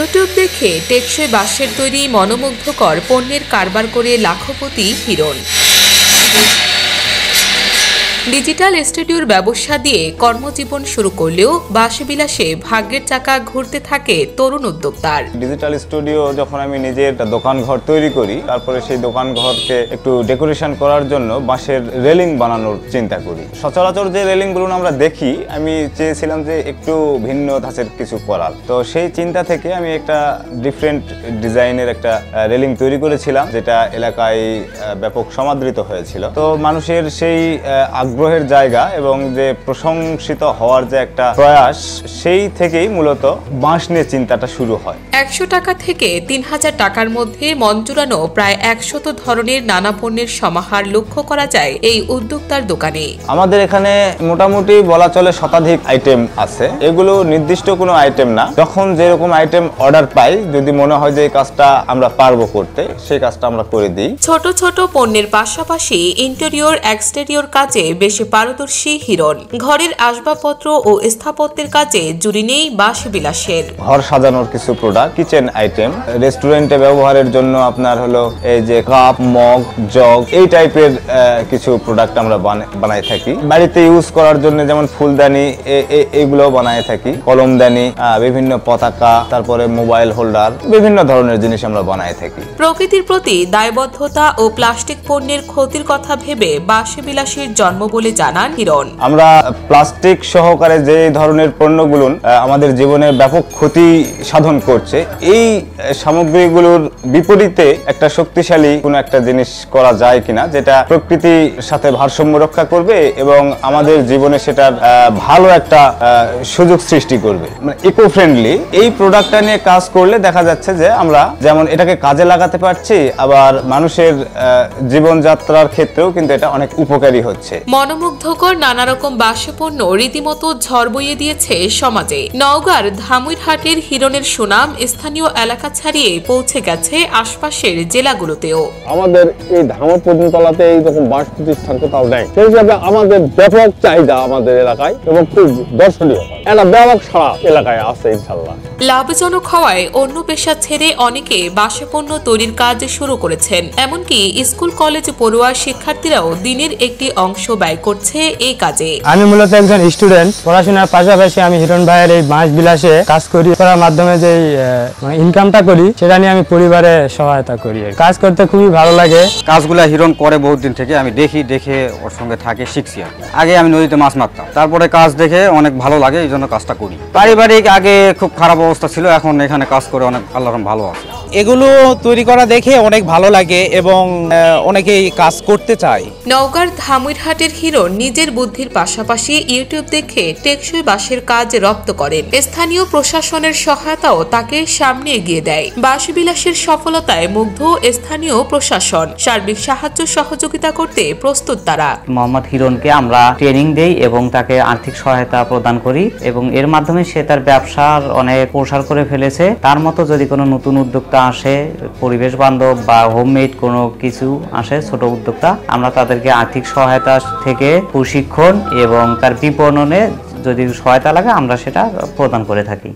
YouTube দেখে টেকসই বাঁশের তৈরি মনোমুগ্ধকর পণ্যের কারবার করে লাখপতি হিরণ। ডিজিটাল স্টুডিওর ব্যবসা দিয়ে কর্মজীবন শুরু করলেও বাঁশবিলাসে ভাগ্যের চাকা ঘুরতে থাকে তরুণ উদ্যোক্তার। ডিজিটাল স্টুডিও যখন আমি নিজের দোকান ঘর তৈরি করি, তারপরে সেই দোকান ঘরকে একটু ডেকোরেশন করার জন্য বাঁশের রেলিং বানানোর চিন্তা করি। সচরাচর যে রেলিংগুলো আমরা দেখি, আমি চেয়েছিলাম যে একটু ভিন্ন ধাঁচের কিছু করার। তো সেই চিন্তা থেকে আমি একটা ডিফারেন্ট ডিজাইনের একটা রেলিং তৈরি করেছিলাম, যেটা এলাকায় ব্যাপক সমাদৃত হয়েছিল। তো মানুষের সেই আগ্রহের জায়গা এবং যে প্রশংসিত হওয়ার যে একটা প্রয়াস, সেই থেকেই মূলত বাঁশ নিয়ে চিন্তাটা শুরু হয়। 100 টাকা থেকে 3000 টাকার মধ্যে মন জুড়ানো প্রায় 100 ধরনের নানা পণ্যের সমাহার লক্ষ্য করা যায় এই উদ্যোক্তার দোকানে। আমাদের এখানে মোটামুটি বলা চলে শতাধিক আইটেম আছে। এগুলো নির্দিষ্ট কোনো আইটেম না, যখন যেরকম আইটেম অর্ডার পাই, যদি মনে হয় যে এই কাজটা আমরা পারবো করতে, সেই কাজটা আমরা করে দিই। ছোট ছোট পণ্যের পাশাপাশি ইন্টেরিয়র এক্সটেরিয়র কাজে বেশ পারদর্শী হিরণ। ঘরের আসবাবপত্র ও স্থাপত্যের কাজে জুড়ি নেই বাঁশবিলাসের। ঘর সাজানোর কিছু প্রোডাক্ট, কিচেন আইটেম, রেস্টুরেন্টে ব্যবহারের জন্য আপনার হলো এই যে কাপ, মগ, জগ, এই টাইপের কিছু প্রোডাক্ট আমরা বানাই থাকি। বাড়িতে ইউজ করার জন্য যেমন ফুলদানি, এগুলো বানাই থাকি, কলমদানি, বিভিন্ন পতাকা, তারপরে মোবাইল হোল্ডার, বিভিন্ন ধরনের জিনিস আমরা বানাই থাকি। প্রকৃতির প্রতি দায়বদ্ধতা ও প্লাস্টিক পণ্যের ক্ষতির কথা ভেবে বাঁশবিলাসের জন্ম বলে জানান হিরণ। আমরা প্লাস্টিক সহকারে যে ধরনের পণ্যগুলো আমাদের জীবনে ব্যাপক ক্ষতি সাধন করছে, এই সামগ্রীগুলোর বিপরীতে একটা শক্তিশালী কোনো একটা জিনিস করা যায় কিনা, যেটা প্রকৃতির সাথে ভারসাম্য রক্ষা করবে এবং আমাদের জীবনে সেটার ভালো একটা সুযোগ সৃষ্টি করবে, মানে ইকো ফ্রেন্ডলি। এই প্রোডাক্টটা নিয়ে কাজ করলে দেখা যাচ্ছে যে আমরা যেমন এটাকে কাজে লাগাতে পারছি, আবার মানুষের জীবনযাত্রার ক্ষেত্রেও কিন্তু এটা অনেক উপকারী হচ্ছে। মনোমুগ্ধকর নানা রকম বাঁশি পণ্য রীতিমতো ঝড় বইয়ে দিয়েছে সমাজে। নওগাঁর ধামইরহাটের হিরণের সুনাম স্থানীয় এলাকা ছাড়িয়ে পৌঁছে গেছে আশপাশের জেলাগুলোতেও। আমাদের এই ধামর পর্যন্তলাতে এইরকম বাঁশ প্রতিষ্ঠান কোথাও নেই, সেই হিসাবে আমাদের ব্যাপক চাহিদা আমাদের এলাকায় এবং খুব দর্শনীয়, একটা ব্যাপক সারা এলাকায় আছে ইনশাল্লাহ। লাভজনক হওয়ায় অন্য পেশা ছেড়ে অনেকে বাঁশি পণ্য তৈরির কাজ শুরু করেছেন। এমনকি স্কুল কলেজ পড়ুয়া শিক্ষার্থীরাও দিনের একটি অংশ ব্যয় করছে এই কাজে। আমি মূলত একজন স্টুডেন্ট, পড়াশোনার পাশাপাশি আমি হিরণ ভাইয়ের এই বাঁশবিলাসে কাজ করি, করার মাধ্যমে যে ইনকামটা করি সেটা নিয়ে আমি পরিবারে সহায়তা করি। কাজ করতে খুবই ভালো লাগে। কাজগুলা হিরণ করে বহুত দিন থেকে, আমি দেখে ওর সঙ্গে থাকে শিখছি। আগে আমি নদীতে মাছ মারতাম, তারপরে কাজ দেখে অনেক ভালো লাগে, এই জন্য কাজটা করি। পারিবারিক আগে খুব খারাপ অবস্থা ছিল, এখন এখানে কাজ করে অনেক আল্লাহর ভালো আছে। এগুলো তৈরি করা দেখে অনেক ভালো লাগে এবং অনেকেই কাজ করতে চায়। নওগাঁর ধামইরহাটের হিরণ নিজের বুদ্ধির পাশাপাশি ইউটিউব দেখে টেকসই বাঁশের কাজ রপ্ত করেন। স্থানীয় প্রশাসনের সহায়তাও তাকে সামনে এগিয়ে দেয়। বাঁশবিলাসের সফলতায় মুগ্ধ স্থানীয় প্রশাসন। সার্বিক সাহায্য সহযোগিতা করতে প্রস্তুত তারা। মোহাম্মদ হিরণকে আমরা ট্রেনিং দেই এবং তাকে আর্থিক সহায়তা প্রদান করি এবং এর মাধ্যমে সে তার ব্যবসার অনেক প্রসার করে ফেলেছে। তার মতো যদি কোনো নতুন উদ্যোক্তা আসে, পরিবেশ বান্ধব বা হোমমেড কোনো কিছু আসে, ছোট উদ্যোক্তা, আমরা তাদেরকে আর্থিক সহায়তা থেকে প্রশিক্ষণ এবং তার বিপণনে যদি সহায়তা লাগে আমরা সেটা প্রদান করে থাকি।